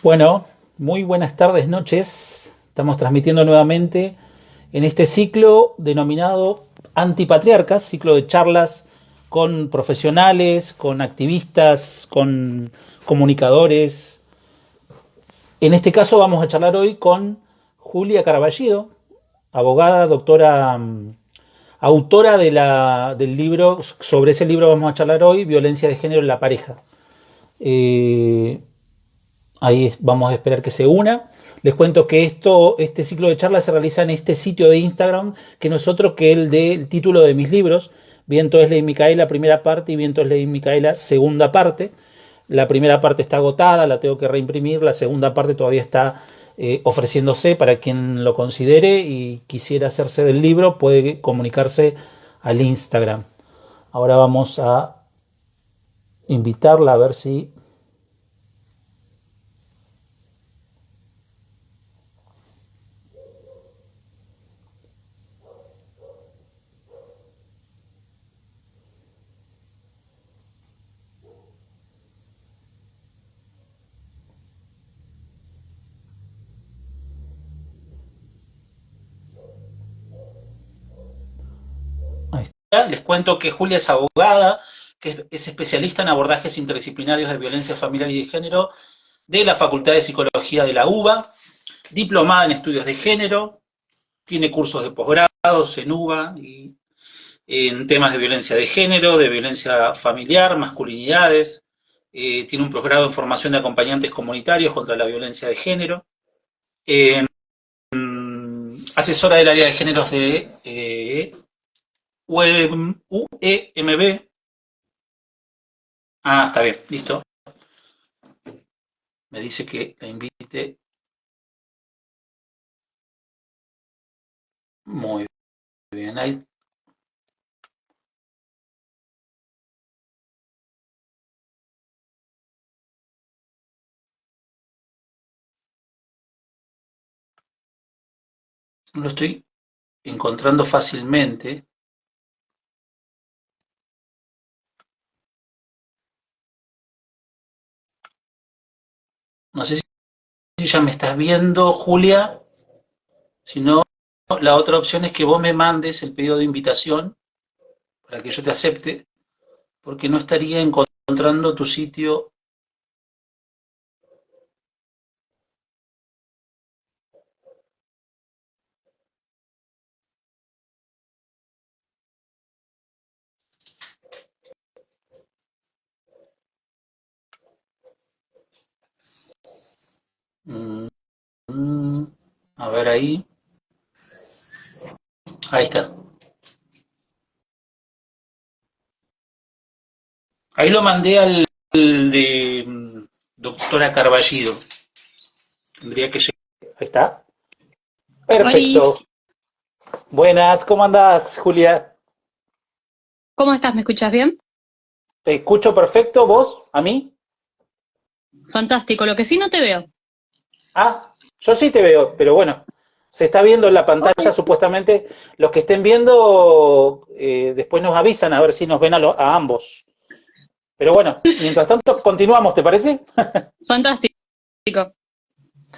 Bueno, muy buenas tardes, noches. Estamos transmitiendo nuevamente en este ciclo denominado Antipatriarcas, ciclo de charlas con profesionales, con activistas, con comunicadores. En este caso vamos a charlar hoy con Julia Caraballido, abogada, doctora, autora del libro. Sobre ese libro vamos a charlar hoy, Violencia de Género en la Pareja. Eh, Ahí vamos a esperar que se una. Les cuento que este ciclo de charlas se realiza en este sitio de Instagram, que no es otro que el del título de mis libros, Viento es Ley Micaela, primera parte, y Viento es Ley Micaela, segunda parte. La primera parte está agotada, la tengo que reimprimir, la segunda parte todavía está ofreciéndose para quien lo considere y quisiera hacerse del libro, puede comunicarse al Instagram. Ahora vamos a invitarla a ver si... Ahí está. Les cuento que Julia es abogada, que es especialista en abordajes interdisciplinarios de violencia familiar y de género de la Facultad de Psicología de la UBA, diplomada en estudios de género, tiene cursos de posgrados en UBA y en temas de violencia de género, de violencia familiar, masculinidades, tiene un posgrado en formación de acompañantes comunitarios contra la violencia de género, eh, asesora del área de géneros de UEMB. Ah, está bien, listo. Me dice que la invite. Muy bien. Ahí no lo estoy encontrando fácilmente. No sé si ya me estás viendo, Julia. Si no, la otra opción es que vos me mandes el pedido de invitación para que yo te acepte, porque no estaría encontrando tu sitio. Mm, a ver ahí. Ahí está. Ahí lo mandé al de doctora Carballido. Tendría que llegar. Ahí está. Perfecto. Olis, Buenas, ¿cómo andás, Julia? ¿cómo estás? ¿Me escuchas bien? ¿Te escucho perfecto vos? ¿A mí? Fantástico, lo que sí no te veo. Ah, yo sí te veo, pero bueno, se está viendo en la pantalla supuestamente. Los que estén viendo después nos avisan a ver si nos ven a ambos. Pero bueno, mientras tanto continuamos, ¿te parece? Fantástico.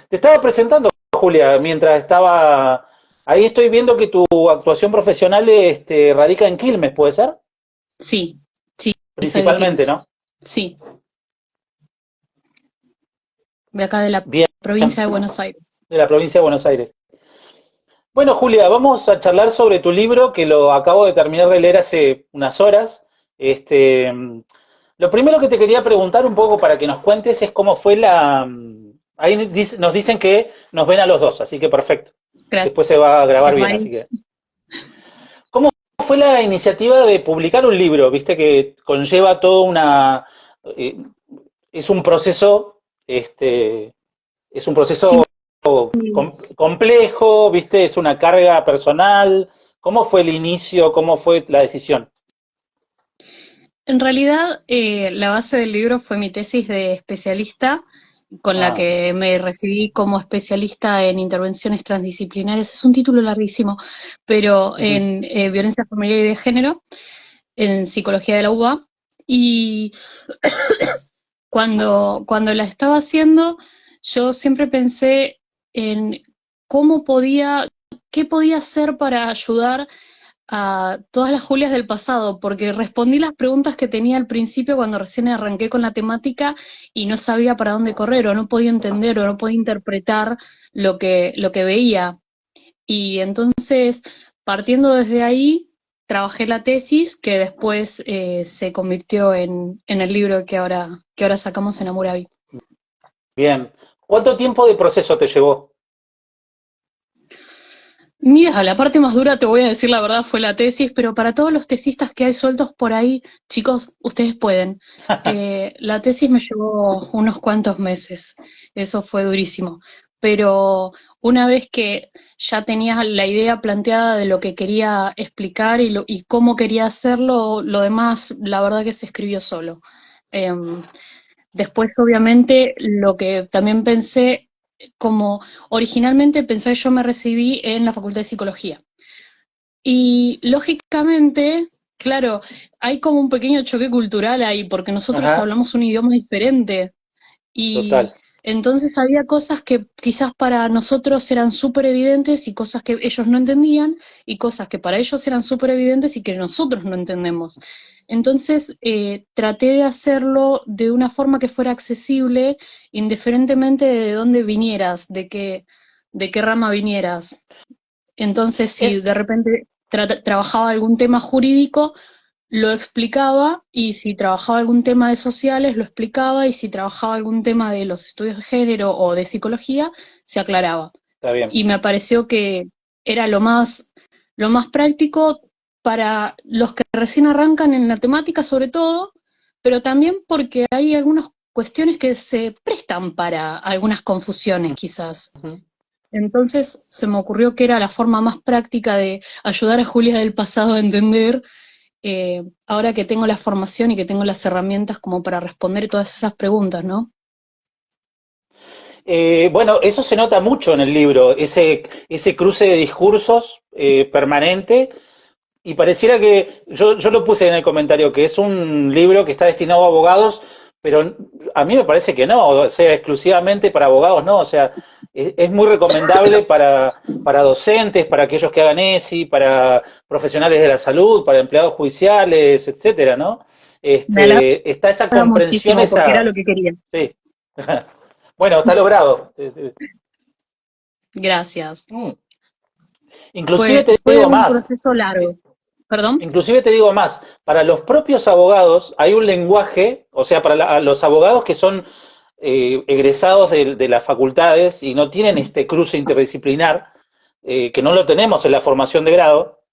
Te estaba presentando, Julia, mientras estaba... Ahí estoy viendo que tu actuación profesional radica en Quilmes, ¿puede ser? Sí, sí, soy de Principalmente, Quilmes. ¿no? Sí, de acá de la Bien, provincia de Buenos Aires. de la provincia de Buenos Aires. Bueno, Julia, vamos a charlar sobre tu libro que lo acabo de terminar de leer hace unas horas. Este, lo primero que te quería preguntar un poco para que nos cuentes es cómo fue la... Ahí nos dicen que nos ven a los dos, así que perfecto. Gracias, Después se va a grabar bien, Mari. así que... ¿Cómo fue la iniciativa de publicar un libro? Viste que conlleva toda una... eh, es un proceso, es un Sí, proceso complejo, ¿viste? Es una carga personal. ¿Cómo fue el inicio? ¿Cómo fue la decisión? en realidad la base del libro fue mi tesis de especialista, con la Ah, que me recibí como especialista en intervenciones transdisciplinarias. Es un título larguísimo, pero ujú, en violencia familiar y de género, en psicología de la UBA. Y cuando la estaba haciendo, yo siempre pensé en cómo podía, qué podía hacer para ayudar a todas las Julias del pasado, porque respondí las preguntas que tenía al principio cuando recién arranqué con la temática y no sabía para dónde correr, o no podía entender, o no podía interpretar lo que veía. Y entonces, partiendo desde ahí, trabajé la tesis que después se convirtió en el libro que ahora sacamos en Amurabi. Bien. ¿Cuánto tiempo de proceso te llevó? Mira, la parte más dura, te voy a decir la verdad, fue la tesis, pero para todos los tesistas que hay sueltos por ahí, chicos, ustedes pueden. La tesis me llevó unos cuantos meses, eso fue durísimo, pero una vez que ya tenía la idea planteada de lo que quería explicar y cómo quería hacerlo, lo demás, la verdad que se escribió solo. Em, Después, obviamente, lo que también pensé, como originalmente pensé, yo me recibí en la Facultad de Psicología. Y lógicamente, claro, hay como un pequeño choque cultural ahí, porque nosotros Ajá, hablamos un idioma diferente. Y total. entonces había cosas que quizás para nosotros eran súper evidentes y cosas que ellos no entendían y cosas que para ellos eran súper evidentes y que nosotros no entendemos. Entonces traté de hacerlo de una forma que fuera accesible, indiferentemente de dónde vinieras, de qué rama vinieras. Entonces, si Es, de repente trabajaba algún tema jurídico, lo explicaba, y si trabajaba algún tema de sociales, lo explicaba, y si trabajaba algún tema de los estudios de género o de psicología, se aclaraba. está bien. Y me pareció que era lo más práctico para los que recién arrancan en la temática, sobre todo, pero también porque hay algunas cuestiones que se prestan para algunas confusiones, quizás. Ujú. Entonces se me ocurrió que era la forma más práctica de ayudar a Julia del pasado a entender, ahora que tengo la formación y que tengo las herramientas como para responder todas esas preguntas, ¿no? Bueno, eso se nota mucho en el libro, ese cruce de discursos permanente. Y pareciera que, yo lo puse en el comentario, que es un libro que está destinado a abogados, pero a mí me parece que no, o sea, exclusivamente para abogados no, o sea, es muy recomendable para docentes, para aquellos que hagan ESI, para profesionales de la salud, para empleados judiciales, etcétera, ¿no? Me halaga Está esa comprensión, muchísimo porque era esa, lo que quería. sí. Bueno, está logrado. Gracias. Mm. Inclusive te Fue digo un más, proceso largo. ¿Perdón? inclusive te digo más, para los propios abogados hay un lenguaje, o sea, para los abogados que son egresados de las facultades y no tienen este cruce interdisciplinar, que no lo tenemos en la formación de grado,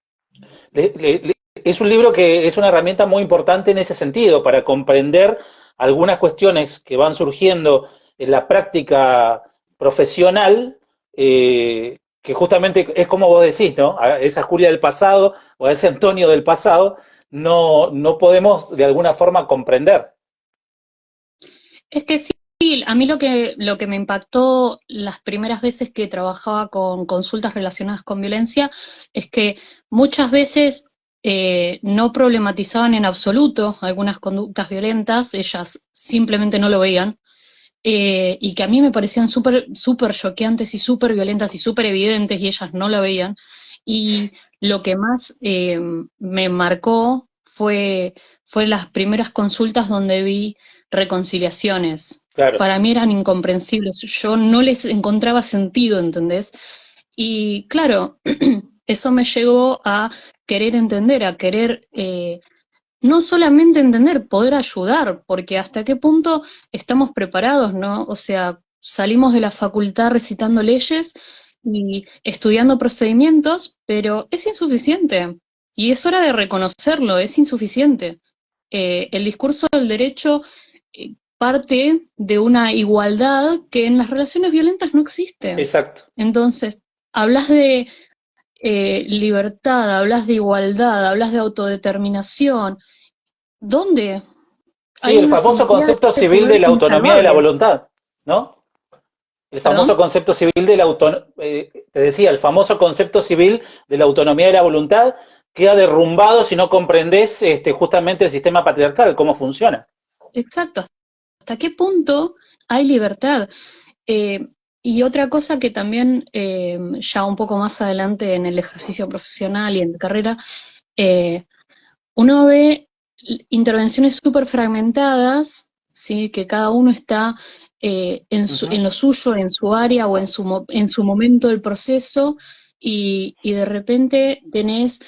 es un libro que es una herramienta muy importante en ese sentido, para comprender algunas cuestiones que van surgiendo en la práctica profesional, que justamente es como vos decís, ¿no? A esa Julia del pasado o a ese Antonio del pasado no podemos de alguna forma comprender. Es que sí, a mí lo que me impactó las primeras veces que trabajaba con consultas relacionadas con violencia es que muchas veces no problematizaban en absoluto algunas conductas violentas, ellas simplemente no lo veían, y que a mí me parecían súper choqueantes y súper violentas y súper evidentes, y ellas no lo veían. Y lo que más me marcó fue las primeras consultas donde vi reconciliaciones. Claro. Para mí eran incomprensibles, yo no les encontraba sentido, ¿entendés? Y claro, eso me llevó a querer entender, a querer no solamente entender, poder ayudar, porque hasta qué punto estamos preparados, ¿no? O sea, salimos de la facultad recitando leyes y estudiando procedimientos, pero es insuficiente. Y es hora de reconocerlo, es insuficiente. El discurso del derecho parte de una igualdad que en las relaciones violentas no existe. Exacto. Entonces, hablas de libertad, hablas de igualdad, hablas de autodeterminación. ¿Dónde? Sí, Hay el una famoso asimetría concepto de civil poder de la autonomía de la insalvable. voluntad, ¿no? El ¿Perdón? famoso concepto civil de la autonomía, te decía, el famoso concepto civil de la autonomía de la voluntad queda derrumbado si no comprendes justamente el sistema patriarcal, cómo funciona. Exacto. ¿Hasta qué punto hay libertad? Y otra cosa que también, ya un poco más adelante en el ejercicio profesional y en la carrera, eh, uno ve intervenciones súper fragmentadas, ¿sí? Que cada uno está en lo suyo, en su área o en su momento del proceso, y de repente tenés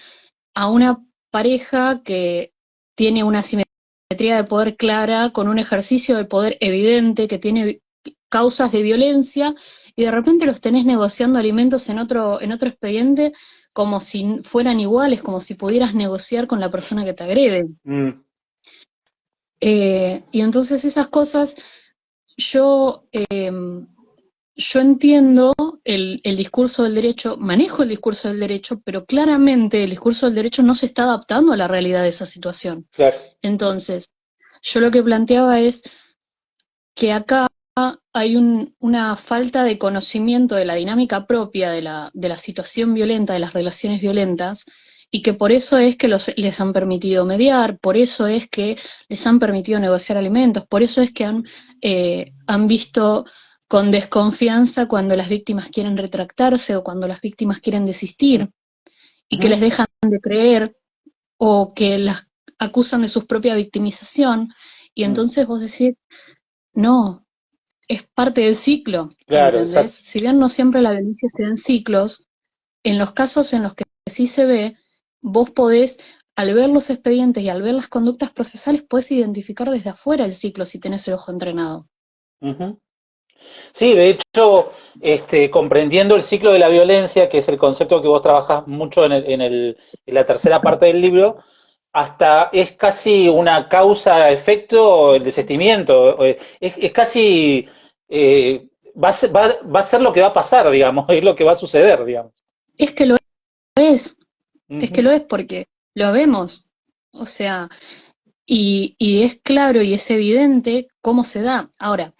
a una pareja que tiene una simetría de poder clara, con un ejercicio de poder evidente, que tiene causas de violencia, y de repente los tenés negociando alimentos en otro expediente como si fueran iguales, como si pudieras negociar con la persona que te agrede. Mm, Y entonces esas cosas, yo, yo entiendo el discurso del derecho, manejo el discurso del derecho, pero claramente el discurso del derecho no se está adaptando a la realidad de esa situación. claro. Entonces, yo lo que planteaba es que acá hay una falta de conocimiento de la dinámica propia de la situación violenta, de las relaciones violentas, y que por eso es que les han permitido mediar, por eso es que les han permitido negociar alimentos, por eso es que han visto con desconfianza cuando las víctimas quieren retractarse o cuando las víctimas quieren desistir, y que les Ujú. dejan de creer o que las acusan de su propia victimización, y Mm, entonces vos decís, no, es parte del ciclo, claro, ¿entendés? exacto. Si bien no siempre la violencia se da en ciclos, en los casos en los que sí se ve, vos podés, al ver los expedientes y al ver las conductas procesales, podés identificar desde afuera el ciclo si tenés el ojo entrenado. Ujú. Sí, de hecho, comprendiendo el ciclo de la violencia, que es el concepto que vos trabajás mucho en la tercera parte del libro, hasta es casi una causa-efecto el desistimiento. Es casi, va a ser lo que va a pasar, digamos, es lo que va a suceder, digamos. Es que lo es, es que Ujú, lo es porque lo vemos. O sea, y es claro y es evidente cómo se da. Ahora,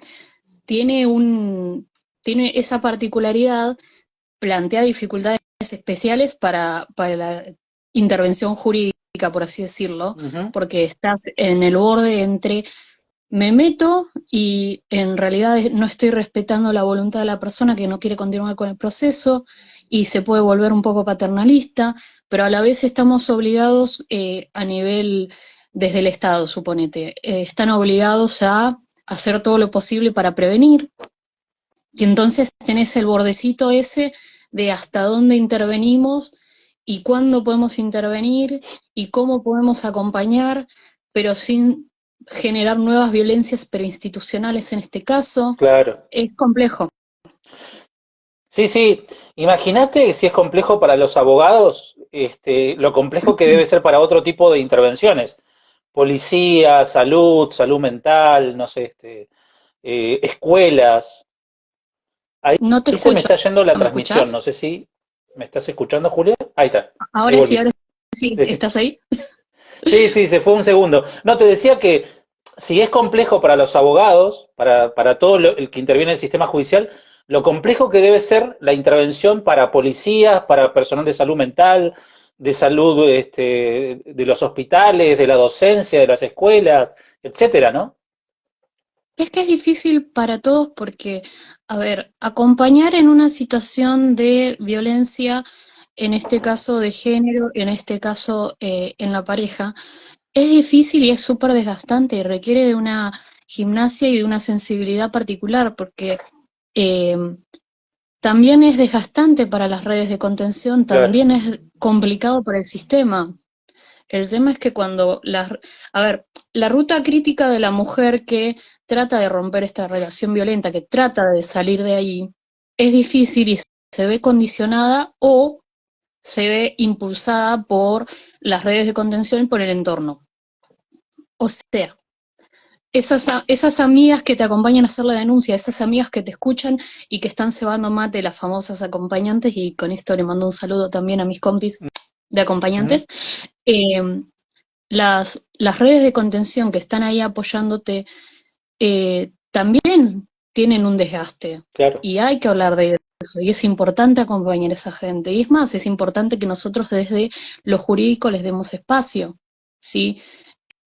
tiene tiene esa particularidad, plantea dificultades especiales para la intervención jurídica, por así decirlo, ujú, porque estás en el borde entre me meto y en realidad no estoy respetando la voluntad de la persona que no quiere continuar con el proceso, y se puede volver un poco paternalista, pero a la vez estamos obligados a nivel, desde el Estado, suponete, están obligados a hacer todo lo posible para prevenir, y entonces tenés el bordecito ese de hasta dónde intervenimos y cuándo podemos intervenir y cómo podemos acompañar, pero sin generar nuevas violencias preinstitucionales en este caso. claro. Es complejo. Sí, sí. Imagínate si es complejo para los abogados, lo complejo que debe ser para otro tipo de intervenciones. Policía, salud, salud mental, no sé, escuelas. Ahí No te se me escucho. está yendo la ¿Me transmisión, escuchás? no sé si me estás escuchando, Julia. Ahí está, ahí Ahora sí, volví. ahora sí. Sí, ¿Estás ahí? sí, sí, se fue un segundo. No, te decía que si es complejo para los abogados, para todo el que interviene en el sistema judicial, lo complejo que debe ser la intervención para policías, para personal de salud mental, de salud de los hospitales, de la docencia, de las escuelas, etcétera, ¿no? Es que es difícil para todos porque, a ver, acompañar en una situación de violencia, en este caso de género, en este caso en la pareja, es difícil y es súper desgastante y requiere de una gimnasia y de una sensibilidad particular porque eh, también es desgastante para las redes de contención, Claro, también es complicado para el sistema. El tema es que a ver, la ruta crítica de la mujer que trata de romper esta relación violenta, que trata de salir de ahí, es difícil y se ve condicionada o se ve impulsada por las redes de contención y por el entorno. O sea, esas amigas que te acompañan a hacer la denuncia, esas amigas que te escuchan y que están cebando mate, las famosas acompañantes, y con esto le mando un saludo también a mis compis de ujú, acompañantes. eh, las redes de contención que están ahí apoyándote también tienen un desgaste claro. y hay que hablar de eso y es importante acompañar a esa gente. Y es más, es importante que nosotros desde lo jurídico les demos espacio, ¿sí?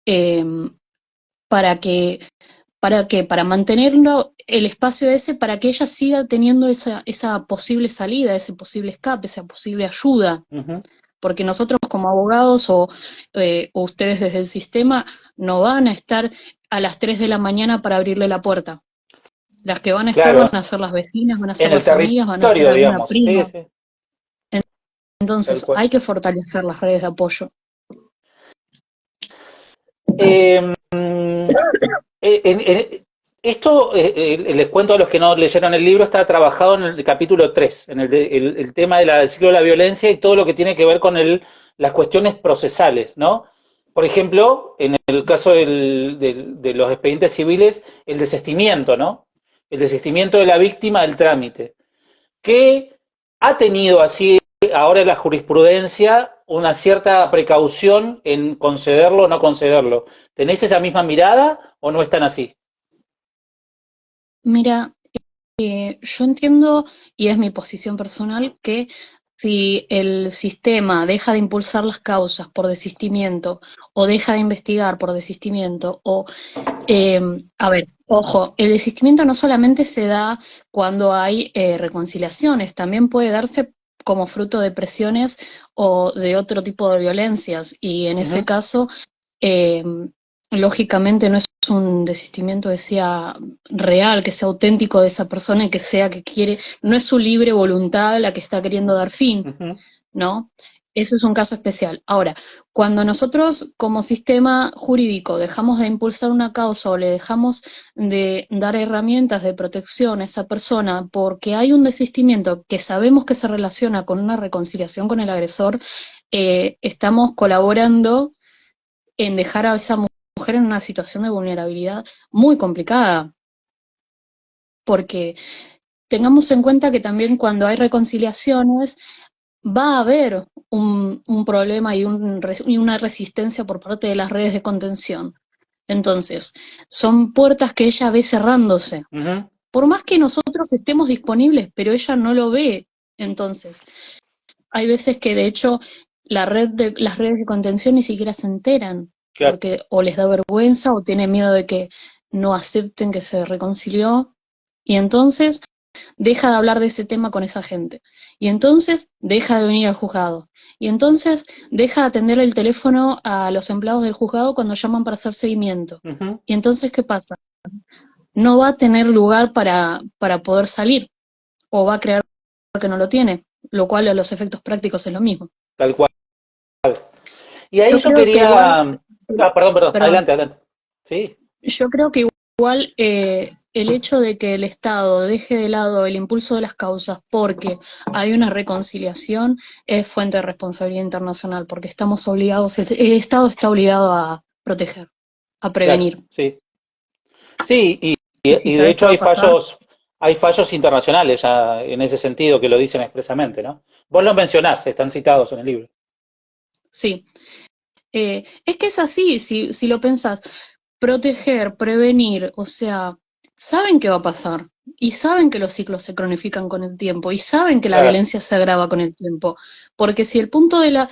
Eh, para que, ¿Para qué? Para mantenerlo, el espacio ese, para que ella siga teniendo esa posible salida, ese posible escape, esa posible ayuda. Ujú. Porque nosotros como abogados o ustedes desde el sistema no van a estar a las 3 de la mañana para abrirle la puerta. Las que van a estar van Claro, a ser las vecinas, van a ser en el las amigas, van a ser territorio, alguna digamos. Sí, prima. sí, tal Entonces cual. hay que fortalecer las redes de apoyo. Eh, esto, les cuento a los que no leyeron el libro, está trabajado en el capítulo 3 en el tema del ciclo de la violencia y todo lo que tiene que ver con las cuestiones procesales, ¿no? Por ejemplo, en el caso de los expedientes civiles, el desistimiento, ¿no? El desistimiento de la víctima del trámite, que ha tenido así ahora la jurisprudencia una cierta precaución en concederlo o no concederlo. ¿Tenéis esa misma mirada o no están así? Mira, yo entiendo, y es mi posición personal, que si el sistema deja de impulsar las causas por desistimiento o deja de investigar por desistimiento eh, a ver, ojo, el desistimiento no solamente se da cuando hay reconciliaciones, también puede darse como fruto de presiones o de otro tipo de violencias, y en ese Ujú. caso, eh, lógicamente no es un desistimiento que sea real, que sea auténtico de esa persona y que sea que quiere, no es su libre voluntad la que está queriendo dar fin, Ujú. ¿no? Eso es un caso especial. Ahora, cuando nosotros como sistema jurídico dejamos de impulsar una causa o le dejamos de dar herramientas de protección a esa persona porque hay un desistimiento que sabemos que se relaciona con una reconciliación con el agresor, estamos colaborando en dejar a esa mujer en una situación de vulnerabilidad muy complicada, porque tengamos en cuenta que también cuando hay reconciliaciones, va a haber un problema y una resistencia por parte de las redes de contención. Entonces, son puertas que ella ve cerrándose. Ujú. Por más que nosotros estemos disponibles, pero ella no lo ve. Entonces, hay veces que de hecho las redes de contención ni siquiera se enteran, Claro. porque o les da vergüenza o tienen miedo de que no acepten que se reconcilió. Y entonces deja de hablar de ese tema con esa gente. Y entonces deja de venir al juzgado. Y entonces deja de atender el teléfono a los empleados del juzgado cuando llaman para hacer seguimiento. Ujú. Y entonces, ¿qué pasa? No va a tener lugar para poder salir o va a creer que no lo tiene, lo cual a los efectos prácticos es lo mismo. Tal cual. Y ahí Yo yo creo que quería... igual, Perdón, perdón, perdón, adelante, adelante. Sí, yo creo que igual el hecho de que el Estado deje de lado el impulso de las causas porque hay una reconciliación es fuente de responsabilidad internacional, porque estamos obligados, el Estado está obligado a proteger, a claro, prevenir. sí. Sí, ¿Y y de sabes qué hecho va a pasar? hay fallos internacionales ya en ese sentido que lo dicen expresamente, ¿no? Vos los mencionás, están citados en el libro. Sí. Es que es así, si lo pensás, proteger, prevenir, o sea, saben qué va a pasar y saben que los ciclos se cronifican con el tiempo y saben que la Claro. violencia se agrava con el tiempo, porque si el punto de la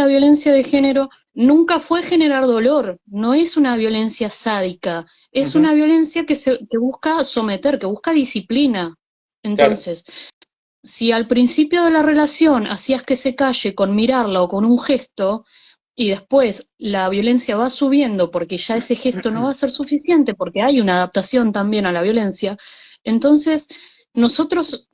violencia de género nunca fue generar dolor, no es una violencia sádica, es Ujú. una violencia que busca someter, que busca disciplina. Claro. Entonces, si al principio de la relación hacías que se calle con mirarla o con un gesto, y después la violencia va subiendo porque ya ese gesto no va a ser suficiente, porque hay una adaptación también a la violencia, entonces nosotros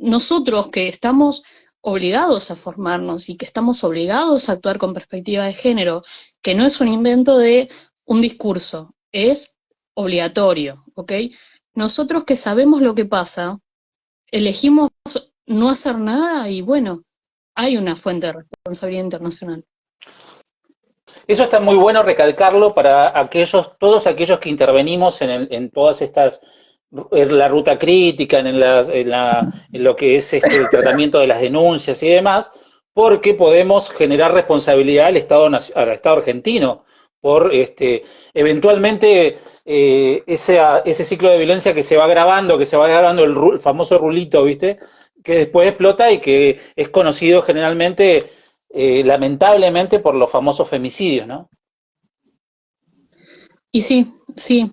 que estamos obligados a formarnos y que estamos obligados a actuar con perspectiva de género, que no es un invento de un discurso, es obligatorio, ¿ok? Nosotros que sabemos lo que pasa, elegimos no hacer nada y bueno, hay una fuente de responsabilidad internacional. Eso está muy bueno recalcarlo para todos aquellos que intervenimos en todas estas, en la ruta crítica, en lo que es el tratamiento de las denuncias y demás, porque podemos generar responsabilidad al Estado argentino por eventualmente ese ciclo de violencia que se va agravando el famoso rulito, ¿viste? Que después explota y que es conocido generalmente lamentablemente por los famosos femicidios, ¿no? Y sí, sí,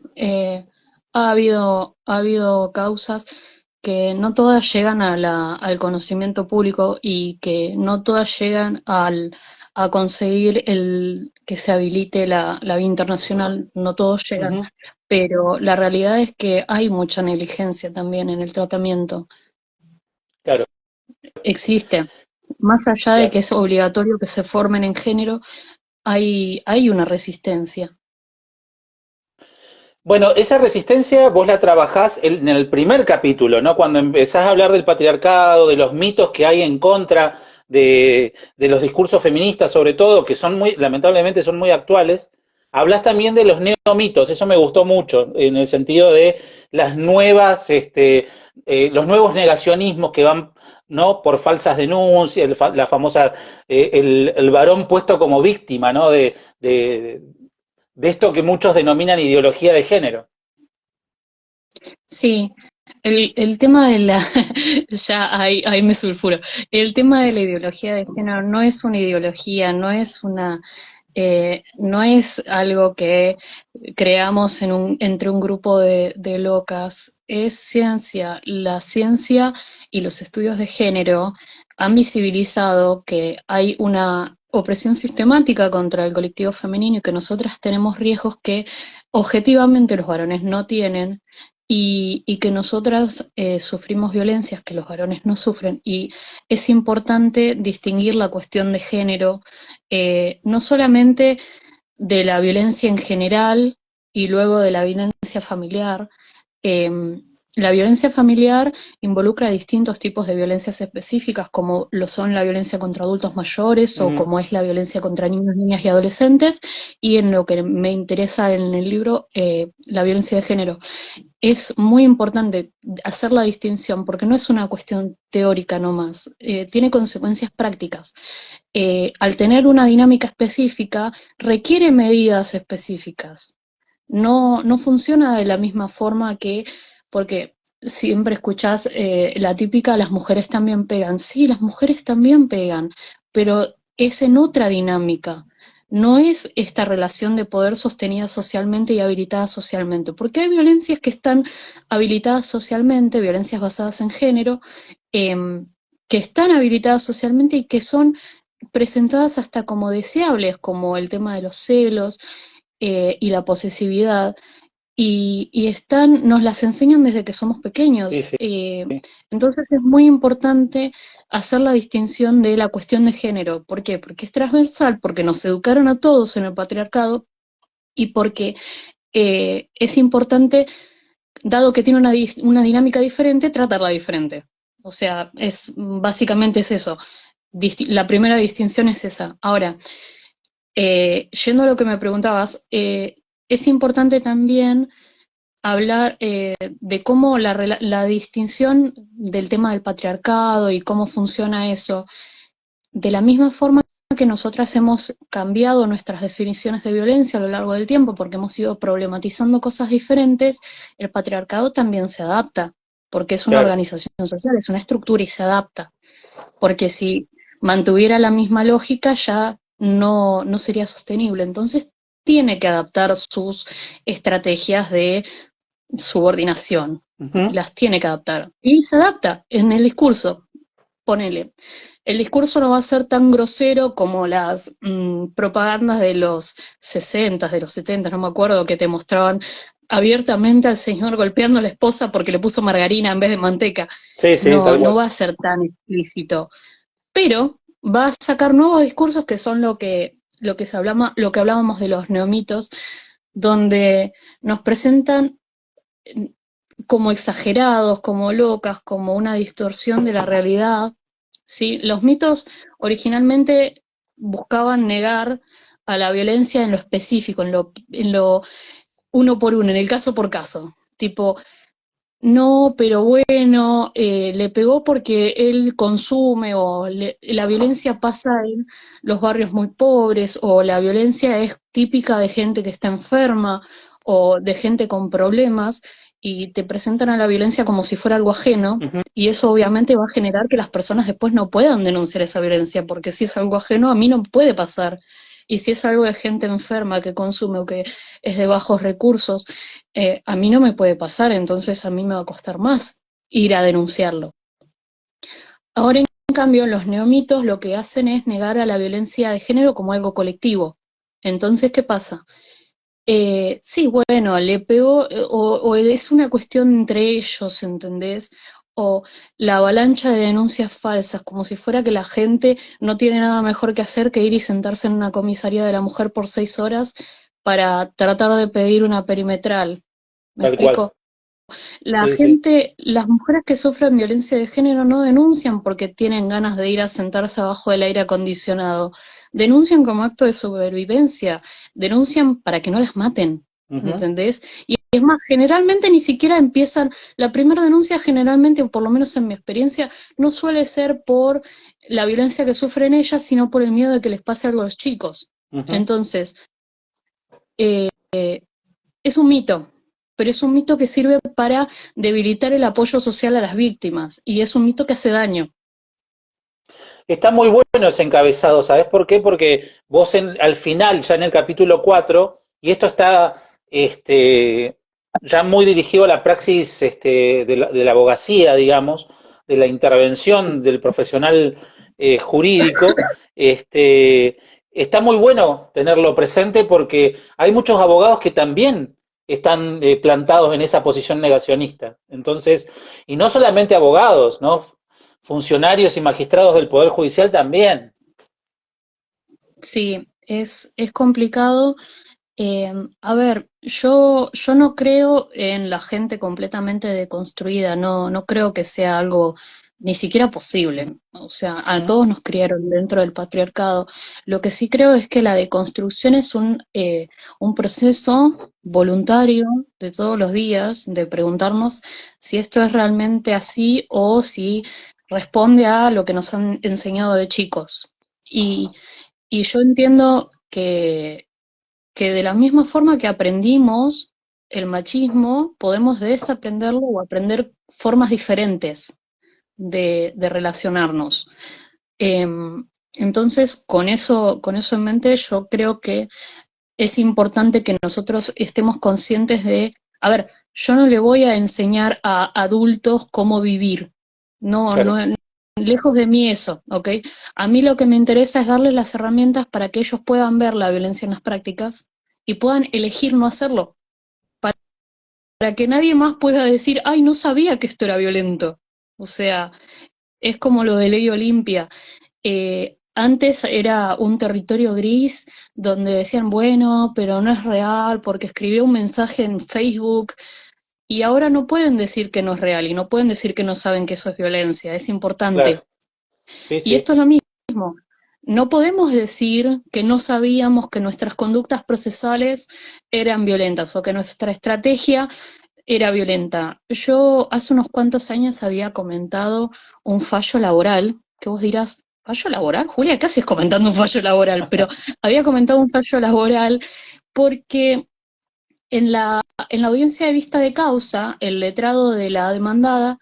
Ha habido causas que no todas llegan al conocimiento público y que no todas llegan a conseguir que se habilite la vía internacional, no todos llegan, Ujú. pero la realidad es que hay mucha negligencia también en el tratamiento. Claro, Existe. Más allá de que claro. es obligatorio que se formen en género, hay una resistencia. Bueno, esa resistencia vos la trabajás en el primer capítulo, ¿no? Cuando empezás a hablar del patriarcado, de los mitos que hay en contra de los discursos feministas, sobre todo, que son muy, lamentablemente son muy actuales. Hablas también de los neomitos, eso me gustó mucho, en el sentido de las nuevas, los nuevos negacionismos que van, ¿no? Por falsas denuncias, la famosa, el varón puesto como víctima, ¿no? De esto que muchos denominan ideología de género. Sí, el tema de la, ya ahí me sulfuro, el tema de la ideología de género no es una ideología, no es algo que creamos entre un grupo de locas, es ciencia. La ciencia y los estudios de género han visibilizado que hay una opresión sistemática contra el colectivo femenino y que nosotras tenemos riesgos que objetivamente los varones no tienen y que nosotras sufrimos violencias que los varones no sufren. Y es importante distinguir la cuestión de género, no solamente de la violencia en general y luego de la violencia familiar. Eh, la violencia familiar involucra distintos tipos de violencias específicas, como lo son la violencia contra adultos mayores o Ujú. como es la violencia contra niños, niñas y adolescentes, y en lo que me interesa en el libro, la violencia de género. Es muy importante hacer la distinción porque no es una cuestión teórica nomás, tiene consecuencias prácticas. Al tener una dinámica específica, requiere medidas específicas. No funciona de la misma forma que, porque siempre escuchás la típica, las mujeres también pegan. Sí, las mujeres también pegan, pero es en otra dinámica. No es esta relación de poder sostenida socialmente y habilitada socialmente, porque hay violencias que están habilitadas socialmente, violencias basadas en género, eh, que están habilitadas socialmente y que son presentadas hasta como deseables, como el tema de los celos y la posesividad, y nos las enseñan desde que somos Sí, pequeños. sí. Entonces es muy importante hacer la distinción de la cuestión de género. ¿Por qué? Porque es transversal, porque nos educaron a todos en el patriarcado y porque es importante, dado que tiene una dinámica diferente, tratarla diferente. O sea, básicamente es eso. La primera distinción es esa. Ahora, yendo a lo que me preguntabas, es importante también hablar de cómo la distinción del tema del patriarcado y cómo funciona eso, de la misma forma que nosotras hemos cambiado nuestras definiciones de violencia a lo largo del tiempo, porque hemos ido problematizando cosas diferentes, el patriarcado también se adapta, porque es una Claro. organización social, es una estructura y se adapta, porque si mantuviera la misma lógica ya no sería sostenible. Entonces tiene que adaptar sus estrategias de subordinación, Ujú. las tiene que adaptar. Y se adapta en el discurso, ponele. El discurso no va a ser tan grosero como las propagandas de los 60, de los 70, no me acuerdo, que te mostraban abiertamente al señor golpeando a la esposa porque le puso margarina en vez de manteca. Sí, sí, tal No cual. va a ser tan explícito, pero va a sacar nuevos discursos que son lo que hablábamos de los neomitos, donde nos presentan como exagerados, como locas, como una distorsión de la realidad, ¿sí? Los mitos originalmente buscaban negar a la violencia en lo específico, en lo uno por uno, en el caso por caso. Tipo, no, pero bueno, le pegó porque él consume, o la violencia pasa en los barrios muy pobres, o la violencia es típica de gente que está enferma, o de gente con problemas, y te presentan a la violencia como si fuera algo ajeno, Ujú. y eso obviamente va a generar que las personas después no puedan denunciar esa violencia, porque si es algo ajeno, a mí no puede pasar. Y si es algo de gente enferma que consume o que es de bajos recursos, a mí no me puede pasar, entonces a mí me va a costar más ir a denunciarlo. Ahora, en cambio, los neomitos lo que hacen es negar a la violencia de género como algo colectivo. Entonces, ¿qué pasa? Sí, bueno, le pegó, o es una cuestión entre ellos, ¿entendés? O la avalancha de denuncias falsas, como si fuera que la gente no tiene nada mejor que hacer que ir y sentarse en una comisaría de la mujer por 6 horas para tratar de pedir una perimetral. ¿Me Tal cual. explico? La Sí, sí. gente, las mujeres que sufren violencia de género no denuncian porque tienen ganas de ir a sentarse abajo del aire acondicionado. Denuncian como acto de supervivencia. Denuncian para que no las maten. Ujú. ¿Entendés? Y es más, generalmente ni siquiera empiezan, la primera denuncia generalmente, o por lo menos en mi experiencia, no suele ser por la violencia que sufren ellas, sino por el miedo de que les pase algo a los chicos. Ujú. Entonces, eh, es un mito, pero es un mito que sirve para debilitar el apoyo social a las víctimas y es un mito que hace daño. Está muy bueno ese encabezado, ¿sabes por qué? Porque vos al final, ya en el capítulo 4 y esto está ya muy dirigido a la praxis de la abogacía, digamos, de la intervención del profesional jurídico, está muy bueno tenerlo presente porque hay muchos abogados que también están plantados en esa posición negacionista. Entonces, y no solamente abogados, ¿no? Funcionarios y magistrados del Poder Judicial también. Sí, es complicado. A ver, yo no creo en la gente completamente deconstruida, no creo que sea algo ni siquiera posible. O sea, a ¿Mm? todos nos criaron dentro del patriarcado. Lo que sí creo es que la deconstrucción es un proceso voluntario de todos los días, de preguntarnos si esto es realmente así o si responde a lo que nos han enseñado de chicos. Y yo entiendo que de la misma forma que aprendimos el machismo, podemos desaprenderlo o aprender formas diferentes de relacionarnos. Eh, entonces, con eso en mente, yo creo que es importante que nosotros estemos conscientes de, a ver, yo no le voy a enseñar a adultos cómo vivir. No, Claro, no, lejos de mí eso, ¿ok? A mí lo que me interesa es darles las herramientas para que ellos puedan ver la violencia en las prácticas y puedan elegir no hacerlo, para que nadie más pueda decir, ay, no sabía que esto era violento. O sea, es como lo de Ley Olimpia. Antes era un territorio gris donde decían, bueno, pero no es real porque escribió un mensaje en Facebook y ahora no pueden decir que no es real y no pueden decir que no saben que eso es violencia, es claro. importante. Sí, Y sí. esto es lo mismo. No podemos decir que no sabíamos que nuestras conductas procesales eran violentas o que nuestra estrategia era violenta. Yo hace unos cuantos años había comentado un fallo laboral, que vos dirás, ¿fallo laboral? Julia, ¿qué haces comentando un fallo laboral? Pero había comentado un fallo laboral porque en la audiencia de vista de causa, el letrado de la demandada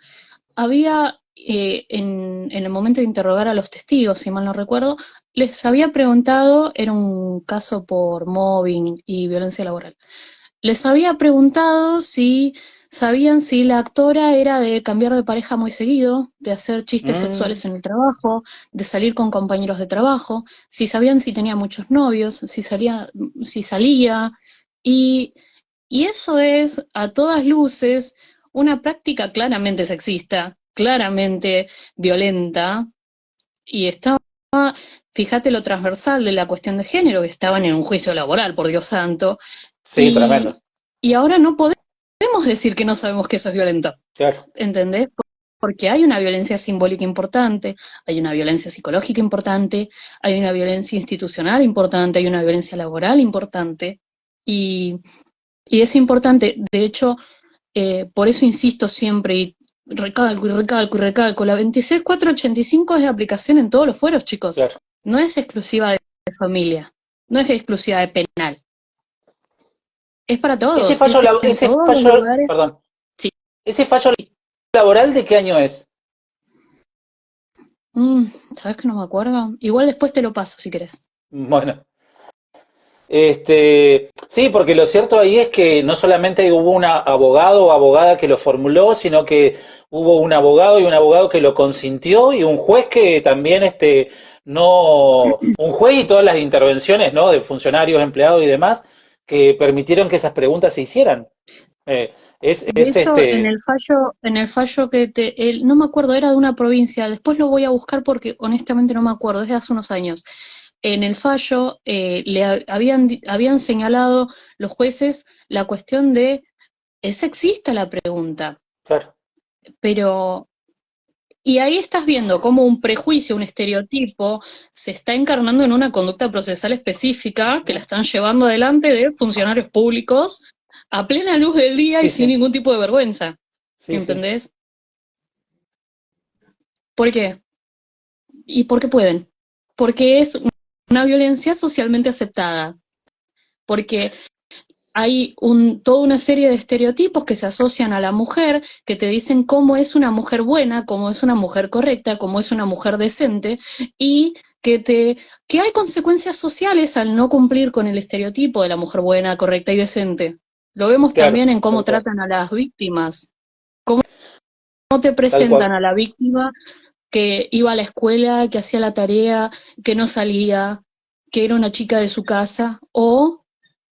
había, en el momento de interrogar a los testigos, si mal no recuerdo, les había preguntado, era un caso por mobbing y violencia laboral, les había preguntado si sabían si la actora era de cambiar de pareja muy seguido, de hacer chistes Mm, sexuales en el trabajo, de salir con compañeros de trabajo, si sabían si tenía muchos novios, si salía, y, y eso es, a todas luces, una práctica claramente sexista, claramente violenta, y estaba, fíjate lo transversal de la cuestión de género, que estaban en un juicio laboral, por Dios santo, sí, tremendo. y ahora no podemos decir que no sabemos que eso es violento, Claro. ¿entendés? Porque hay una violencia simbólica importante, hay una violencia psicológica importante, hay una violencia institucional importante, hay una violencia laboral importante, y, y es importante, de hecho, por eso insisto siempre y recalco y recalco y recalco, la 26485 es de aplicación en todos los fueros, chicos, Claro. no es exclusiva de familia, no es exclusiva de penal, es para Ese todos, fallo, es en ese todos los fallo, lugares. perdón, Sí. ese fallo laboral, ¿de qué año es? Mm, ¿Sabes que no me acuerdo? Igual después te lo paso si querés. Bueno, Sí, porque lo cierto ahí es que no solamente hubo un abogado o abogada que lo formuló, sino que hubo un abogado y un abogado que lo consintió y un juez que también, no, un juez y todas las intervenciones, ¿no? De funcionarios, empleados y demás, que permitieron que esas preguntas se hicieran. Eh, De hecho, en el fallo no me acuerdo, era de una provincia, después lo voy a buscar porque honestamente no me acuerdo, es de hace unos años. En el fallo habían señalado los jueces la cuestión de, es sexista la pregunta, claro, pero, y ahí estás viendo cómo un prejuicio, un estereotipo, se está encarnando en una conducta procesal específica que la están llevando adelante de funcionarios públicos a plena luz del día y sí, sin sí, ningún tipo de vergüenza. sí, sí, ¿Entendés? ¿Por qué? ¿Y por qué pueden? Porque es una violencia socialmente aceptada. Porque hay toda una serie de estereotipos que se asocian a la mujer, que te dicen cómo es una mujer buena, cómo es una mujer correcta, cómo es una mujer decente, y que hay consecuencias sociales al no cumplir con el estereotipo de la mujer buena, correcta y decente. Lo vemos claro, también en cómo tal cual, tratan a las víctimas, cómo te tal presentan cual. a la víctima que iba a la escuela, que hacía la tarea, que no salía, que era una chica de su casa, o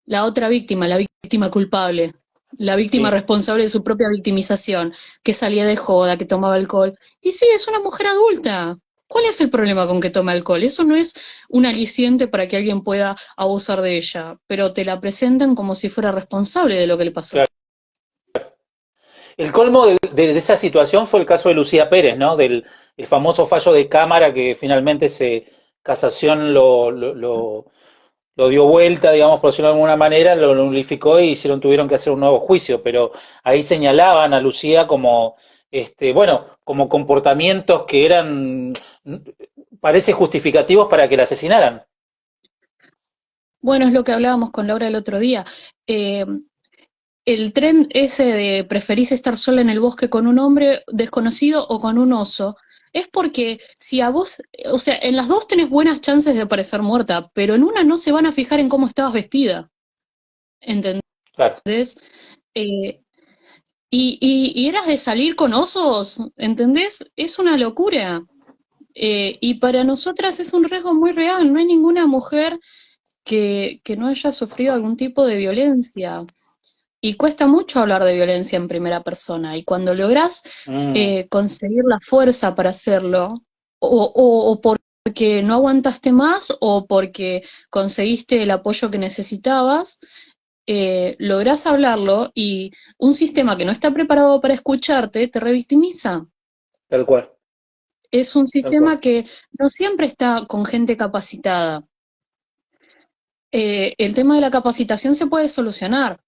la otra víctima, la víctima culpable, la víctima Sí, responsable de su propia victimización, que salía de joda, que tomaba alcohol. Y sí, es una mujer adulta. ¿Cuál es el problema con que tome alcohol? Eso no es un aliciente para que alguien pueda abusar de ella, pero te la presentan como si fuera responsable de lo que le pasó. claro. El colmo de esa situación fue el caso de Lucía Pérez, ¿no? Del el famoso fallo de Cámara que finalmente Casación lo dio vuelta, digamos, por decirlo de alguna manera, lo nulificó y tuvieron que hacer un nuevo juicio, pero ahí señalaban a Lucía como, bueno, como comportamientos que eran, parece justificativos para que la asesinaran. Bueno, es lo que hablábamos con Laura el otro día. Eh, el tren ese de preferís estar sola en el bosque con un hombre desconocido o con un oso, es porque si a vos, o sea, en las dos tenés buenas chances de aparecer muerta, pero en una no se van a fijar en cómo estabas vestida, ¿entendés? Claro, Eh, y eras de salir con osos, ¿entendés? Es una locura. Y para nosotras es un riesgo muy real, no hay ninguna mujer que no haya sufrido algún tipo de violencia. Y cuesta mucho hablar de violencia en primera persona. Y cuando lográs mm, conseguir la fuerza para hacerlo, o porque no aguantaste más, o porque conseguiste el apoyo que necesitabas, lográs hablarlo y un sistema que no está preparado para escucharte te revictimiza. tal cual, Es un tal cual. sistema que no siempre está con gente capacitada. El tema de la capacitación se puede solucionar.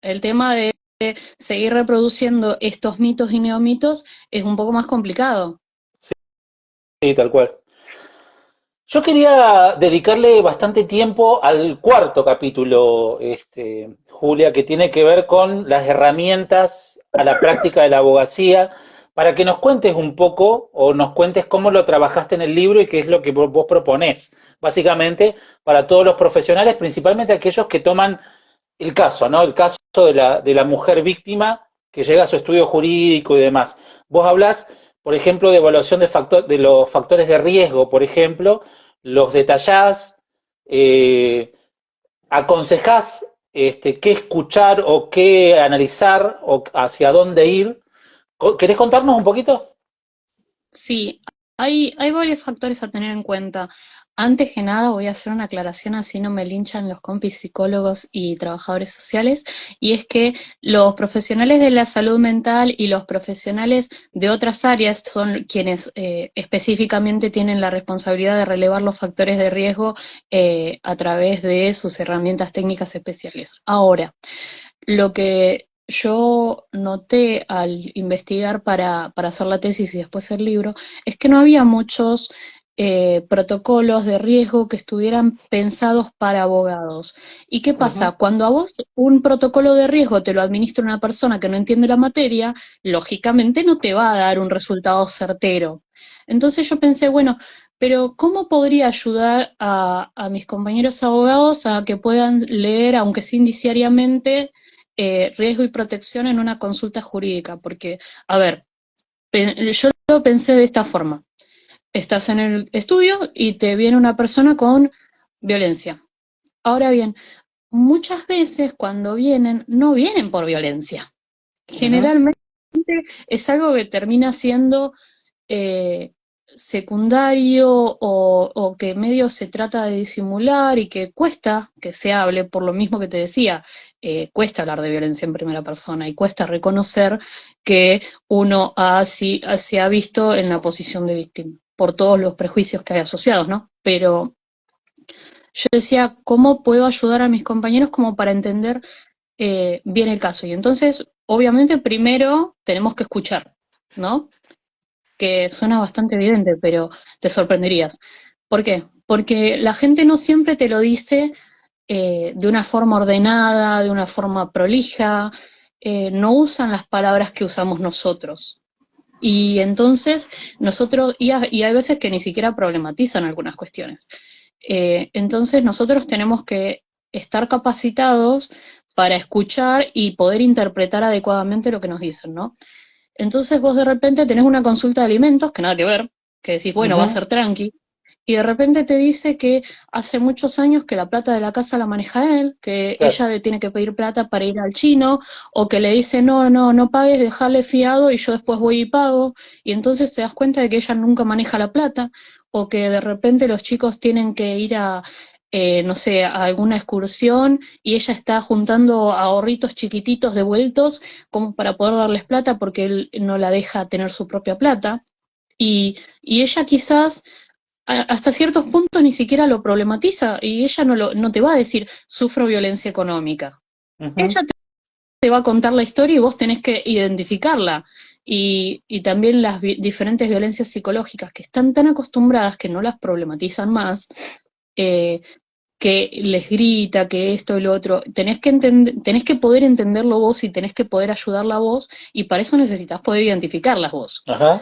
El tema de seguir reproduciendo estos mitos y neomitos es un poco más complicado. Sí, tal cual. Yo quería dedicarle bastante tiempo al cuarto capítulo, Julia, que tiene que ver con las herramientas a la práctica de la abogacía, para que nos cuentes un poco o nos cuentes cómo lo trabajaste en el libro y qué es lo que vos proponés, básicamente para todos los profesionales, principalmente aquellos que toman el caso, ¿no? El caso de la mujer víctima que llega a su estudio jurídico y demás. Vos hablás, por ejemplo, de evaluación de los factores de riesgo, por ejemplo, los detallás, eh, aconsejás qué escuchar o qué analizar o hacia dónde ir. ¿Querés contarnos un poquito? Sí, hay varios factores a tener en cuenta. Antes que nada, voy a hacer una aclaración así no me linchan los compis psicólogos y trabajadores sociales, y es que los profesionales de la salud mental y los profesionales de otras áreas son quienes específicamente tienen la responsabilidad de relevar los factores de riesgo a través de sus herramientas técnicas especiales. Ahora, lo que yo noté al investigar para hacer la tesis y después el libro es que no había muchos protocolos de riesgo que estuvieran pensados para abogados. ¿Y qué Uh -huh, pasa? Cuando a vos un protocolo de riesgo te lo administra una persona que no entiende la materia, lógicamente no te va a dar un resultado certero. Entonces yo pensé, bueno, Pero ¿cómo podría ayudar a mis compañeros abogados a que puedan leer, aunque sea indiciariamente, riesgo y protección en una consulta jurídica? Porque, a ver, yo lo pensé de esta forma. Estás en el estudio y te viene una persona con violencia. Ahora bien, muchas veces cuando vienen, no vienen por violencia. Ujú. Generalmente es algo que termina siendo eh, secundario o que medio se trata de disimular y que cuesta que se hable, por lo mismo que te decía, cuesta hablar de violencia en primera persona y cuesta reconocer que uno se ha visto en la posición de víctima, por todos los prejuicios que hay asociados, ¿no? Pero yo decía, ¿cómo puedo ayudar a mis compañeros como para entender bien el caso? Y entonces, obviamente, primero tenemos que escuchar, ¿no? Que suena bastante evidente, pero te sorprenderías. ¿Por qué? Porque la gente no siempre te lo dice de una forma ordenada, de una forma prolija, no usan las palabras que usamos nosotros. Y entonces y hay veces que ni siquiera problematizan algunas cuestiones. Entonces nosotros tenemos que estar capacitados para escuchar y poder interpretar adecuadamente lo que nos dicen, ¿no? Entonces vos de repente tenés una consulta de alimentos, que nada que ver, que decís, bueno, va a Ujú. ser tranqui, y de repente te dice que hace muchos años que la plata de la casa la maneja él, que Claro. ella le tiene que pedir plata para ir al chino, o que le dice, no, no, no pagues, dejale fiado y yo después voy y pago, y entonces te das cuenta de que ella nunca maneja la plata, o que de repente los chicos tienen que ir no sé, a alguna excursión y ella está juntando ahorritos chiquititos devueltos como para poder darles plata porque él no la deja tener su propia plata. Y ella quizás hasta ciertos puntos ni siquiera lo problematiza y ella no te va a decir sufro violencia económica. Ujú. Ella te va a contar la historia y vos tenés que identificarla. Y también las diferentes violencias psicológicas que están tan acostumbradas que no las problematizan más, eh, que les grita, que esto y lo otro. Tenés que poder entenderlo vos y tenés que poder ayudarla vos, y para eso necesitas poder identificarlas vos. Ajá.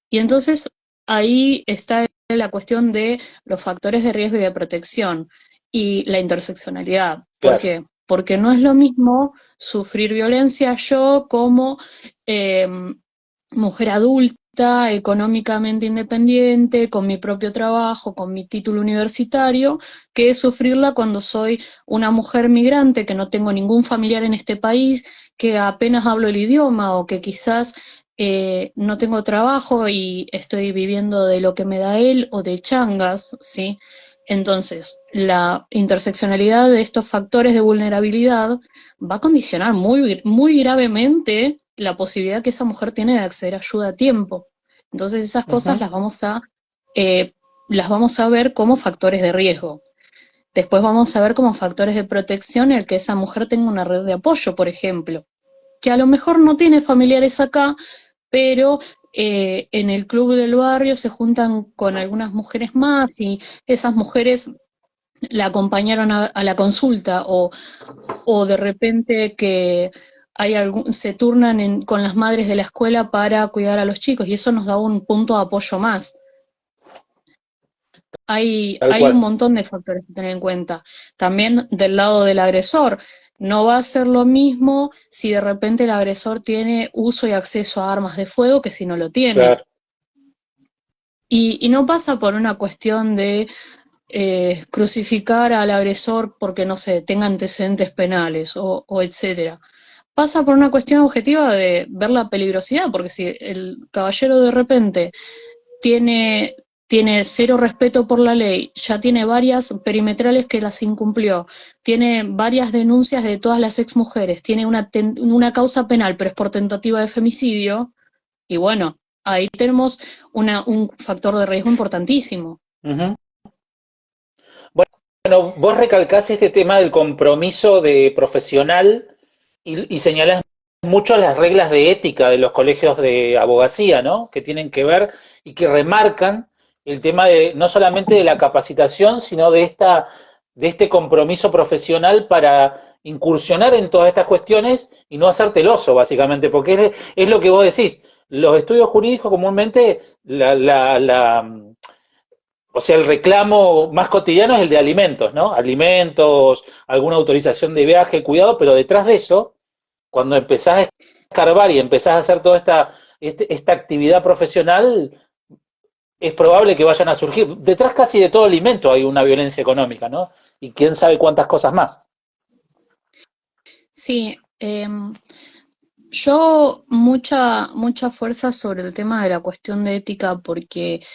Y entonces ahí está la cuestión de los factores de riesgo y de protección y la interseccionalidad. ¿Por Claro. qué? Porque no es lo mismo sufrir violencia yo como eh, mujer adulta, económicamente independiente, con mi propio trabajo, con mi título universitario, que sufrirla cuando soy una mujer migrante, que no tengo ningún familiar en este país, que apenas hablo el idioma o que quizás no tengo trabajo y estoy viviendo de lo que me da él o de changas, ¿sí? Entonces, la interseccionalidad de estos factores de vulnerabilidad va a condicionar muy gravemente la posibilidad que esa mujer tiene de acceder a ayuda a tiempo. Entonces, esas cosas Ujú. eh, las vamos a ver como factores de riesgo. Después vamos a ver como factores de protección el que esa mujer tenga una red de apoyo, por ejemplo, que a lo mejor no tiene familiares acá, pero en el club del barrio se juntan con algunas mujeres más y esas mujeres la acompañaron a la consulta o de repente que se turnan con las madres de la escuela para cuidar a los chicos y eso nos da un punto de apoyo más. Tal Hay un cual. montón de factores a tener en cuenta. También del lado del agresor. No va a ser lo mismo si de repente el agresor tiene uso y acceso a armas de fuego que si no lo tiene. Claro. Y no pasa por una cuestión de crucificar al agresor porque, no sé, tenga antecedentes penales o etcétera. Pasa por una cuestión objetiva de ver la peligrosidad, porque si el caballero de repente tiene, tiene cero respeto por la ley, ya tiene varias perimetrales que las incumplió, tiene varias denuncias de todas las exmujeres, tiene una causa penal, pero es por tentativa de femicidio, y bueno, ahí tenemos un factor de riesgo importantísimo. Ujú. Bueno, vos recalcás este tema del compromiso de profesional y señalás mucho las reglas de ética de los colegios de abogacía, ¿no? Que tienen que ver y que remarcan el tema de no solamente de la capacitación, sino de este compromiso profesional para incursionar en todas estas cuestiones y no hacerte el oso, básicamente, porque es lo que vos decís. Los estudios jurídicos comúnmente O sea, el reclamo más cotidiano es el de alimentos, ¿no? Alimentos, alguna autorización de viaje, cuidado, pero detrás de eso, cuando empezás a escarbar y empezás a hacer toda esta actividad profesional, es probable que vayan a surgir. Detrás casi de todo alimento hay una violencia económica, ¿no? Y quién sabe cuántas cosas más. Sí, yo mucha fuerza sobre el tema de la cuestión de ética porque,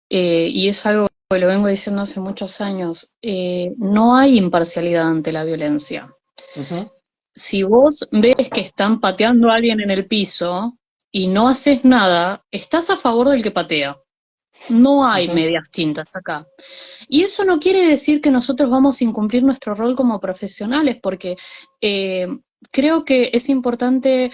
y es algo que lo vengo diciendo hace muchos años, no hay imparcialidad ante la violencia. Ujú. Si vos ves que están pateando a alguien en el piso y no haces nada, estás a favor del que patea. No hay Ujú. medias tintas acá. Y eso no quiere decir que nosotros vamos a incumplir nuestro rol como profesionales, porque eh, creo que es importante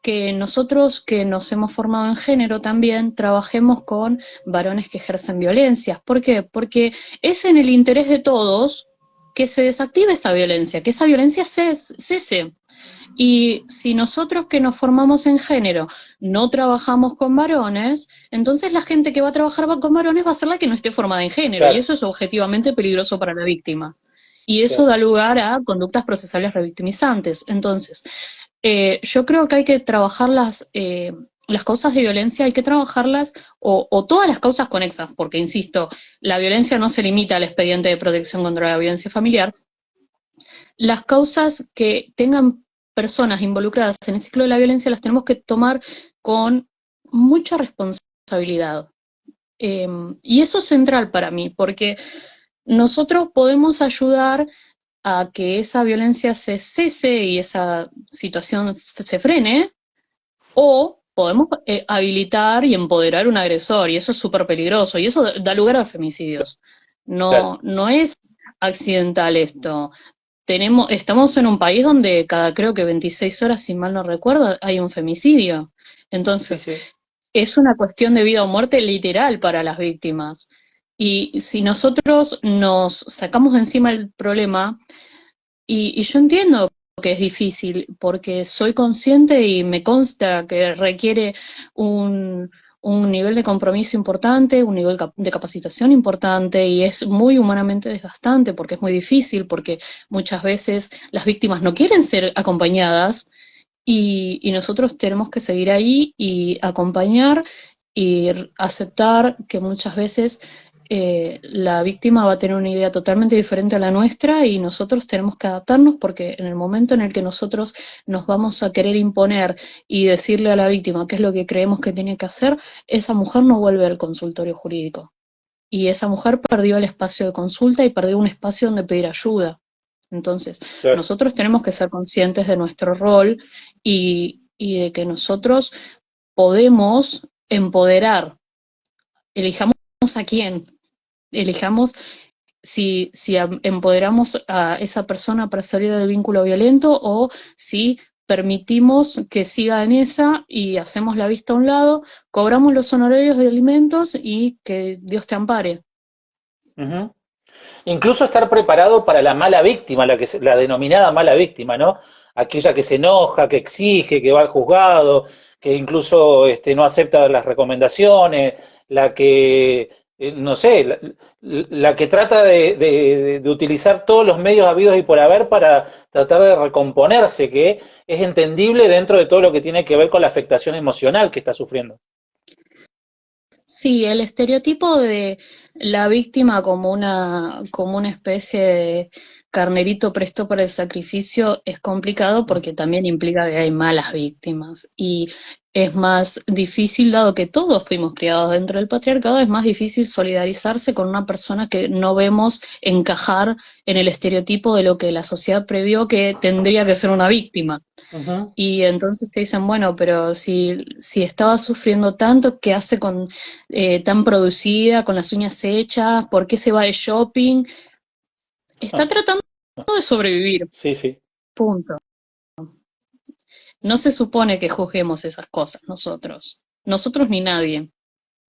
que nosotros que nos hemos formado en género también trabajemos con varones que ejercen violencias. ¿Por qué? Porque es en el interés de todos que se desactive esa violencia, que esa violencia cese. Y si nosotros que nos formamos en género no trabajamos con varones, entonces la gente que va a trabajar con varones va a ser la que no esté formada en género, y Claro, eso es objetivamente peligroso para la víctima. Y eso claro. da lugar a conductas procesales revictimizantes. Entonces, yo creo que hay que trabajar las causas de violencia, hay que trabajarlas, o todas las causas conexas, porque, insisto, la violencia no se limita al expediente de protección contra la violencia familiar. Las causas que tengan personas involucradas en el ciclo de la violencia las tenemos que tomar con mucha responsabilidad. Y eso es central para mí, porque nosotros podemos ayudar a que esa violencia se cese y esa situación se frene, o podemos habilitar y empoderar un agresor, y eso es súper peligroso, y eso da lugar a femicidios. Claro. No es accidental esto. Estamos en un país donde cada, creo que 26 horas, si mal no recuerdo, hay un femicidio. Sí, Entonces, sí. es una cuestión de vida o muerte literal para las víctimas. Y si nosotros nos sacamos de encima el problema, y yo entiendo que es difícil, porque soy consciente y me consta que requiere un, un nivel de compromiso importante, un nivel de capacitación importante, y es muy humanamente desgastante porque es muy difícil, porque muchas veces las víctimas no quieren ser acompañadas, y nosotros tenemos que seguir ahí y acompañar y aceptar que muchas veces la víctima va a tener una idea totalmente diferente a la nuestra, y nosotros tenemos que adaptarnos, porque en el momento en el que nosotros nos vamos a querer imponer y decirle a la víctima qué es lo que creemos que tiene que hacer, esa mujer no vuelve al consultorio jurídico. Y esa mujer perdió el espacio de consulta y perdió un espacio donde pedir ayuda. Entonces, Claro. nosotros tenemos que ser conscientes de nuestro rol, y de que nosotros podemos empoderar. Elijamos a quién, elijamos si empoderamos a esa persona para salir del vínculo violento, o si permitimos que siga en esa y hacemos la vista a un lado, cobramos los honorarios de alimentos y que Dios te ampare. Ujú. Incluso estar preparado para la mala víctima, la denominada mala víctima, ¿no? Aquella que se enoja, que exige, que va al juzgado, que incluso no acepta las recomendaciones, la que, no sé, la que trata de utilizar todos los medios habidos y por haber para tratar de recomponerse, que es entendible dentro de todo lo que tiene que ver con la afectación emocional que está sufriendo. Sí, el estereotipo de la víctima como una especie de carnerito presto para el sacrificio es complicado, porque también implica que hay malas víctimas. Y es más difícil, dado que todos fuimos criados dentro del patriarcado, es más difícil solidarizarse con una persona que no vemos encajar en el estereotipo de lo que la sociedad previó que tendría que ser una víctima. Ujú. Y entonces te dicen, bueno, pero si estaba sufriendo tanto, ¿qué hace con tan producida, con las uñas hechas? ¿Por qué se va de shopping? Está tratando de sobrevivir, Sí, sí. punto. No se supone que juzguemos esas cosas nosotros ni nadie.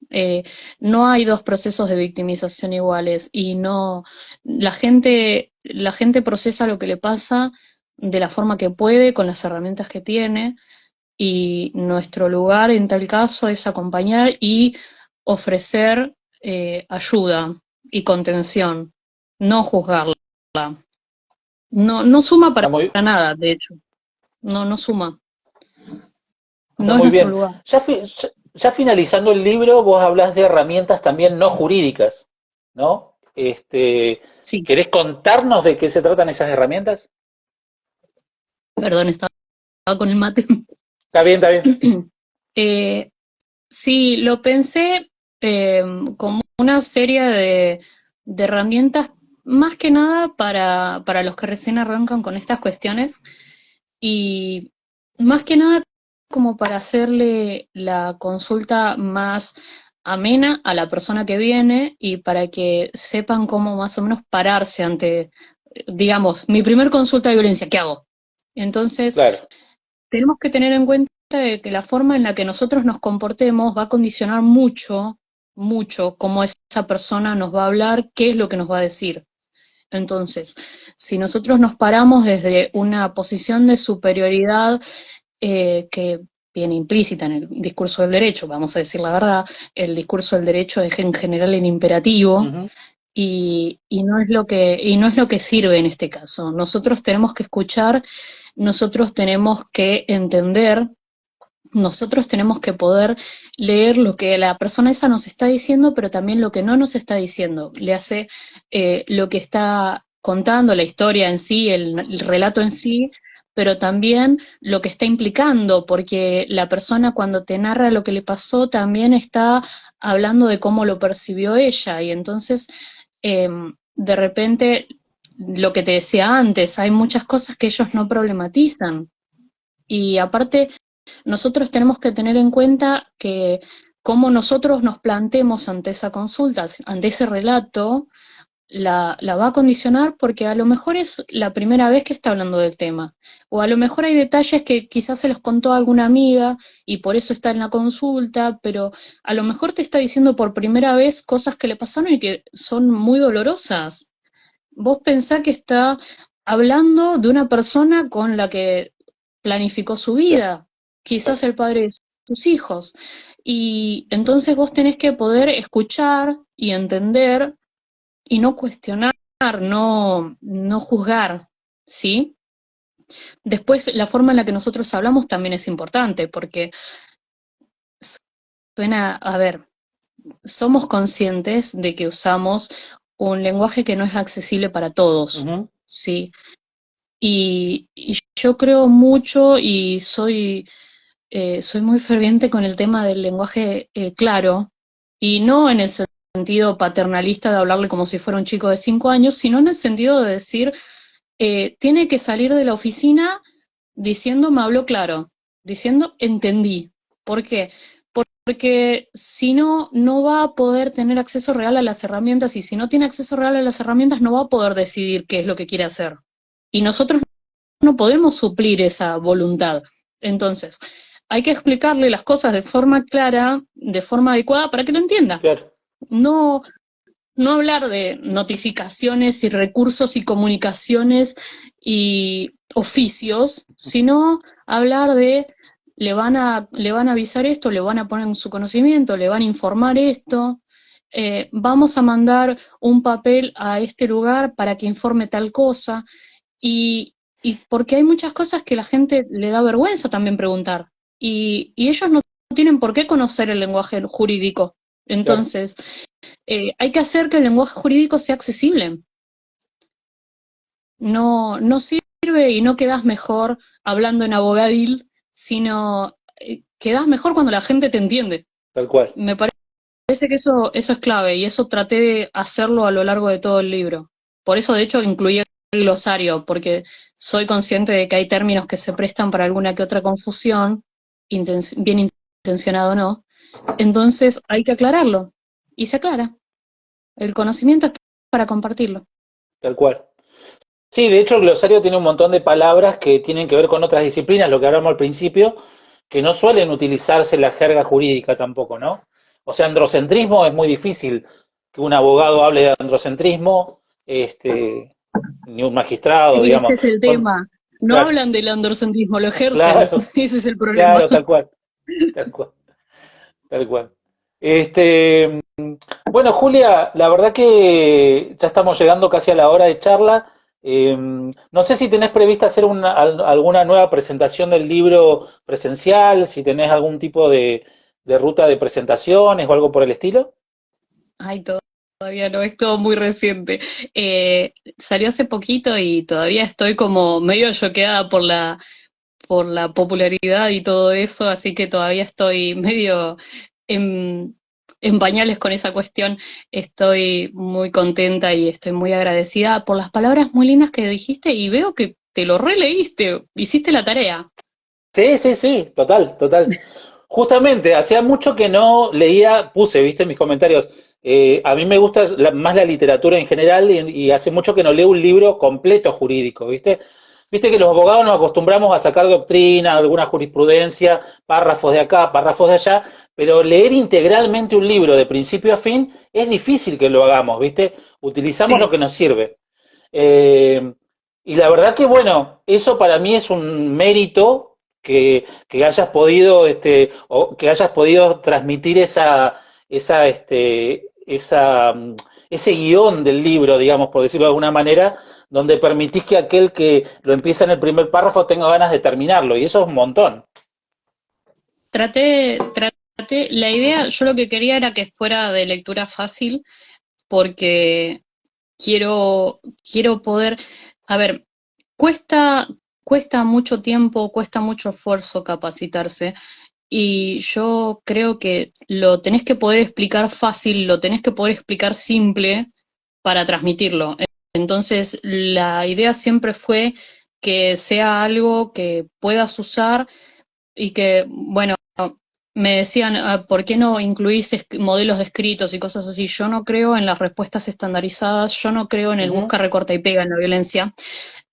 Eh, no hay dos procesos de victimización iguales, y no, la gente procesa lo que le pasa de la forma que puede, con las herramientas que tiene. Y nuestro lugar en tal caso es acompañar y ofrecer ayuda. y contención, no juzgarla. No suma Está para muy, nada, de hecho. No suma. está No es muy nuestro bien. lugar. Ya finalizando el libro, vos hablás de herramientas también no jurídicas, ¿no? Sí, ¿Querés contarnos de qué se tratan esas herramientas? perdón, estaba con el mate. Está bien, está bien. Eh, sí, lo pensé como una serie de herramientas, más que nada para los que recién arrancan con estas cuestiones y más que nada como para hacerle la consulta más amena a la persona que viene y para que sepan cómo más o menos pararse ante, digamos, mi primer consulta de violencia, ¿qué hago? Entonces, Claro. tenemos que tener en cuenta de que la forma en la que nosotros nos comportemos va a condicionar mucho, mucho cómo esa persona nos va a hablar, qué es lo que nos va a decir. Entonces, si nosotros nos paramos desde una posición de superioridad que viene implícita en el discurso del derecho, vamos a decir la verdad, el discurso del derecho es en general el imperativo Ujú. y no es lo que sirve en este caso. Nosotros tenemos que escuchar, nosotros tenemos que entender, nosotros tenemos que poder leer lo que la persona esa nos está diciendo, pero también lo que no nos está diciendo. Le hace lo que está contando, la historia en sí, el relato en sí, pero también lo que está implicando, porque la persona cuando te narra lo que le pasó también está hablando de cómo lo percibió ella. Y entonces, de repente, lo que te decía antes, hay muchas cosas que ellos no problematizan. Y aparte, nosotros tenemos que tener en cuenta que cómo nosotros nos planteemos ante esa consulta, ante ese relato, la va a condicionar porque a lo mejor es la primera vez que está hablando del tema. O a lo mejor hay detalles que quizás se los contó a alguna amiga y por eso está en la consulta, pero a lo mejor te está diciendo por primera vez cosas que le pasaron y que son muy dolorosas. Vos pensá que está hablando de una persona con la que planificó su Claro, vida, quizás el padre de sus hijos. Y entonces vos tenés que poder escuchar y entender y no cuestionar, no juzgar, ¿sí? Después, la forma en la que nosotros hablamos también es importante, porque suena, a ver, somos conscientes de que usamos un lenguaje que no es accesible para todos, ujú. ¿sí? Y yo creo mucho y soy muy ferviente con el tema del lenguaje claro, y no en el sentido paternalista de hablarle como si fuera un chico de 5 años, sino en el sentido de decir, tiene que salir de la oficina diciendo me habló claro, diciendo entendí. ¿Por qué? Porque si no, no va a poder tener acceso real a las herramientas y si no tiene acceso real a las herramientas no va a poder decidir qué es lo que quiere hacer. Y nosotros no podemos suplir esa voluntad. Entonces, hay que explicarle las cosas de forma clara, de forma adecuada, para que lo entienda. Claro, No, no hablar de notificaciones y recursos y comunicaciones y oficios, sino hablar de le van a avisar esto, le van a poner en su conocimiento, le van a informar esto, vamos a mandar un papel a este lugar para que informe tal cosa, y porque hay muchas cosas que la gente le da vergüenza también preguntar, y ellos no tienen por qué conocer el lenguaje jurídico. claro, Entonces, hay que hacer que el lenguaje jurídico sea accesible. No sirve y no quedas mejor hablando en abogadil, sino quedas mejor cuando la gente te entiende. tal cual. Me parece que eso es clave y eso traté de hacerlo a lo largo de todo el libro. Por eso, de hecho, incluí el glosario, porque soy consciente de que hay términos que se prestan para alguna que otra confusión, bien intencionado o no. Entonces hay que aclararlo. Y se aclara. El conocimiento es para compartirlo. Tal cual. Sí, de hecho el glosario tiene un montón de palabras que tienen que ver con otras disciplinas, lo que hablamos al principio, que no suelen utilizarse en la jerga jurídica tampoco, ¿no? O sea, androcentrismo es muy difícil que un abogado hable de androcentrismo, ni un magistrado, Ese digamos. es el Con, tema. No claro, hablan del androcentrismo, lo ejercen. claro, Ese es el problema. claro, tal cual, tal cual, tal cual. Este, Bueno, Julia, la verdad que ya estamos llegando casi a la hora de charla. No sé si tenés prevista hacer alguna nueva presentación del libro presencial, si tenés algún tipo de ruta de presentaciones o algo por el estilo. Ay, todavía no, es todo muy reciente. Salió hace poquito y todavía estoy como medio choqueada por la popularidad y todo eso, así que todavía estoy medio en, en pañales con esa cuestión. Estoy muy contenta y estoy muy agradecida por las palabras muy lindas que dijiste y veo que te lo releíste, hiciste la tarea. Sí, sí, sí, total, total. Justamente, hacía mucho que no leía, puse, viste, en mis comentarios. A mí me gusta más la literatura en general y hace mucho que no leo un libro completo jurídico, viste. Viste que los abogados nos acostumbramos a sacar doctrina, alguna jurisprudencia, párrafos de acá, párrafos de allá, pero leer integralmente un libro de principio a fin es difícil que lo hagamos, viste. Utilizamos lo Sí. que nos sirve. Eh, y la verdad que, bueno, eso para mí es un mérito que hayas podido, o que hayas podido transmitir ese guión del libro, digamos, por decirlo de alguna manera, donde permitís que aquel que lo empieza en el primer párrafo tenga ganas de terminarlo, y eso es un montón. La idea, yo lo que quería era que fuera de lectura fácil, porque quiero poder, a ver, cuesta, cuesta mucho tiempo, cuesta mucho esfuerzo capacitarse, y yo creo que lo tenés que poder explicar fácil, lo tenés que poder explicar simple para transmitirlo. Entonces, la idea siempre fue que sea algo que puedas usar y que, bueno, me decían, "Ah, ¿por qué no incluís modelos de escritos y cosas así?". Yo no creo en las respuestas estandarizadas, yo no creo en el Ujú, busca, recorta y pega en la violencia.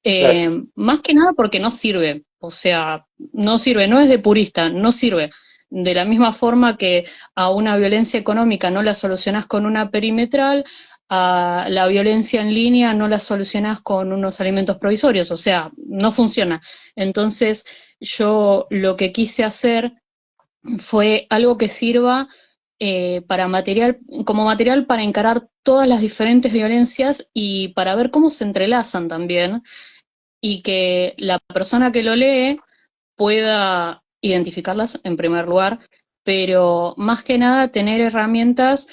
claro, Más que nada porque no sirve, o sea, no sirve, no es de purista, no sirve. De la misma forma que a una violencia económica no la solucionás con una perimetral, a la violencia en línea no la solucionás con unos alimentos provisorios, o sea, no funciona. Entonces, yo lo que quise hacer fue algo que sirva para material, como material para encarar todas las diferentes violencias y para ver cómo se entrelazan también y que la persona que lo lee pueda identificarlas en primer lugar, pero más que nada tener herramientas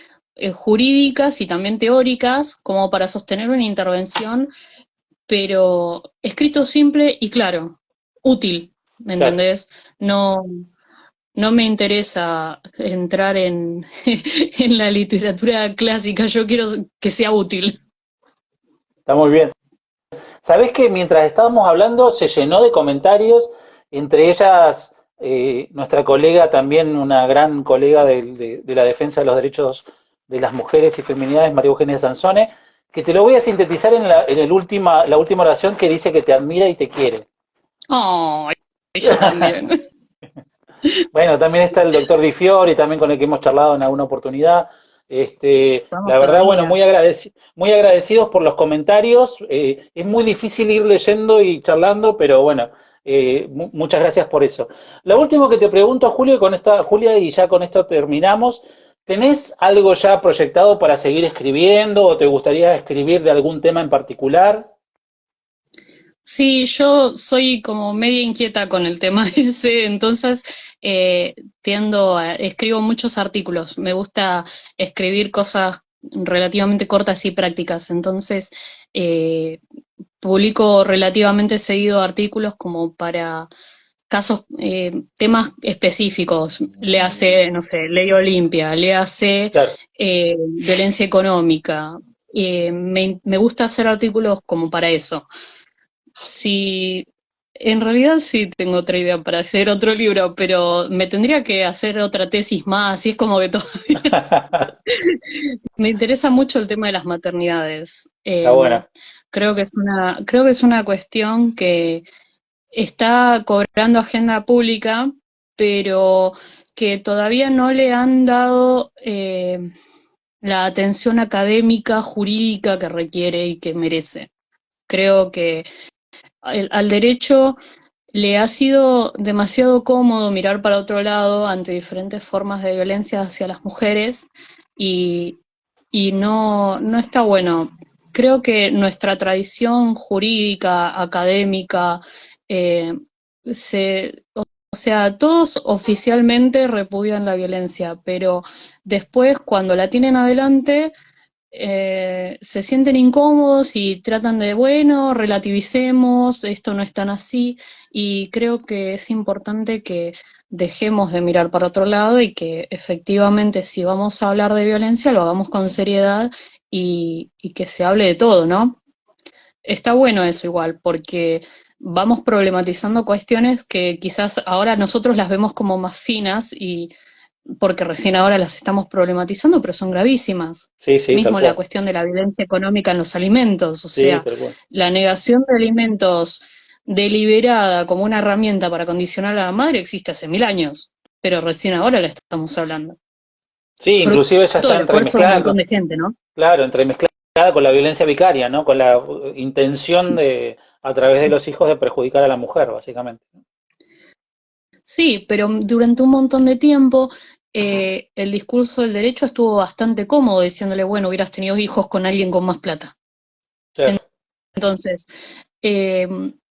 jurídicas y también teóricas como para sostener una intervención, pero escrito simple y claro, útil, ¿me claro. entendés? No, no me interesa entrar en la literatura clásica, yo quiero que sea útil. Está muy bien. Sabés que mientras estábamos hablando se llenó de comentarios, entre ellas nuestra colega, también una gran colega de la defensa de los derechos de las mujeres y feminidades, María Eugenia Sansone, que te lo voy a sintetizar la última oración que dice que te admira y te quiere. Oh, yo también. Bueno, también está el doctor Di Fiori, también con el que hemos charlado en alguna oportunidad. Vamos La verdad, bueno, todavía. muy agradecidos por los comentarios. Es muy difícil ir leyendo y charlando, pero bueno, muchas gracias por eso. Lo último que te pregunto, Julio, Julia, y ya con esto terminamos. ¿Tenés algo ya proyectado para seguir escribiendo o te gustaría escribir de algún tema en particular? Sí, yo soy como media inquieta con el tema ese, entonces eh, escribo muchos artículos. Me gusta escribir cosas relativamente cortas y prácticas, entonces eh, publico relativamente seguido artículos como para casos, temas específicos. Le hace, no sé, ley Olimpia, le hace Claro. violencia económica. Me gusta hacer artículos como para eso. Sí, en realidad sí tengo otra idea para hacer otro libro, pero me tendría que hacer otra tesis más, y es como que todavía me interesa mucho el tema de las maternidades. Está bueno. Creo que es una cuestión que está cobrando agenda pública, pero que todavía no le han dado la atención académica, jurídica que requiere y que merece. Creo que al derecho le ha sido demasiado cómodo mirar para otro lado ante diferentes formas de violencia hacia las mujeres y y no está bueno. Creo que nuestra tradición jurídica, académica, eh, o sea, todos oficialmente repudian la violencia, pero después cuando la tienen adelante se sienten incómodos y tratan de, bueno, relativicemos, esto no es tan así, y creo que es importante que dejemos de mirar para otro lado y que efectivamente si vamos a hablar de violencia lo hagamos con seriedad y que se hable de todo, ¿no? Está bueno eso igual, porque vamos problematizando cuestiones que quizás ahora nosotros las vemos como más finas y porque recién ahora las estamos problematizando, pero son gravísimas. Sí, sí, tal Mismo la cual. cuestión de la violencia económica en los alimentos, o Sí, sea, tal cual. la negación de alimentos deliberada como una herramienta para condicionar a la madre existe hace 1000 años, pero recién ahora la estamos hablando. Sí, Fruto inclusive ya está del esfuerzo de un entremezclada montón de gente, ¿no? claro, entremezclada con la violencia vicaria, ¿no? Con la intención de, a través de los hijos, de perjudicar a la mujer, básicamente. Sí, pero durante un montón de tiempo el discurso del derecho estuvo bastante cómodo diciéndole, bueno, hubieras tenido hijos con alguien con más plata. Claro. Entonces, eh,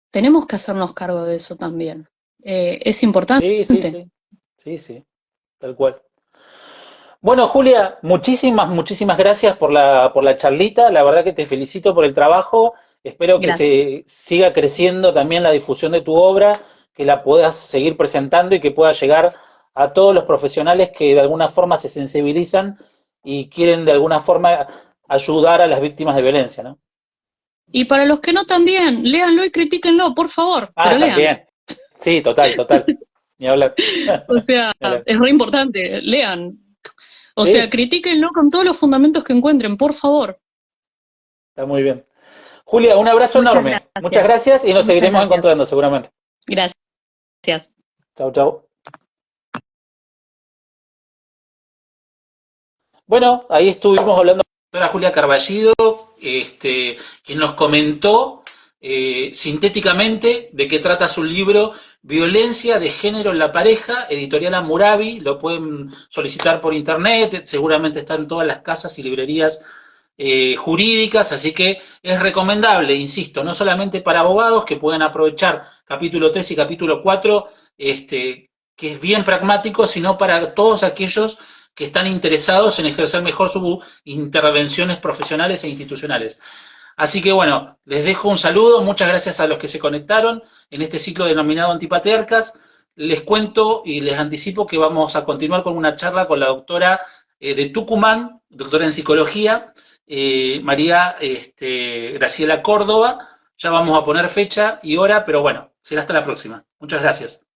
tenemos que hacernos cargo de eso también. Es importante. Sí, sí, sí. Sí, sí, tal cual. Bueno, Julia, muchísimas, muchísimas gracias por la charlita. La verdad que te felicito por el trabajo. Espero que Gracias. se siga creciendo también la difusión de tu obra, que la puedas seguir presentando y que pueda llegar a todos los profesionales que de alguna forma se sensibilizan y quieren de alguna forma ayudar a las víctimas de violencia, ¿no? Y para los que no también, léanlo y critíquenlo, por favor, Ah, pero lean. también. Sí, total, total. Ni hablar. O sea, Ni hablar. es re importante, lean. O sea, Sí, critíquenlo con todos los fundamentos que encuentren, por favor. está muy bien. Julia, un abrazo Muchas enorme. Muchas gracias. gracias y nos Muchas seguiremos gracias. encontrando seguramente. Gracias. Chau, chau. Bueno, ahí estuvimos hablando con la doctora Julia Carballido, quien nos comentó sintéticamente de qué trata su libro Violencia de Género en la Pareja, editorial Hammurabi. Lo pueden solicitar por internet, seguramente está en todas las casas y librerías jurídicas, así que es recomendable, insisto, no solamente para abogados que pueden aprovechar capítulo 3 y capítulo 4, que es bien pragmático, sino para todos aquellos que están interesados en ejercer mejor sus intervenciones profesionales e institucionales. Así que bueno, les dejo un saludo, muchas gracias a los que se conectaron en este ciclo denominado Antipatriarcas. Les cuento y les anticipo que vamos a continuar con una charla con la doctora de Tucumán, doctora en psicología, María Graciela Córdoba. Ya vamos a poner fecha y hora, pero bueno, será hasta la próxima. Muchas gracias.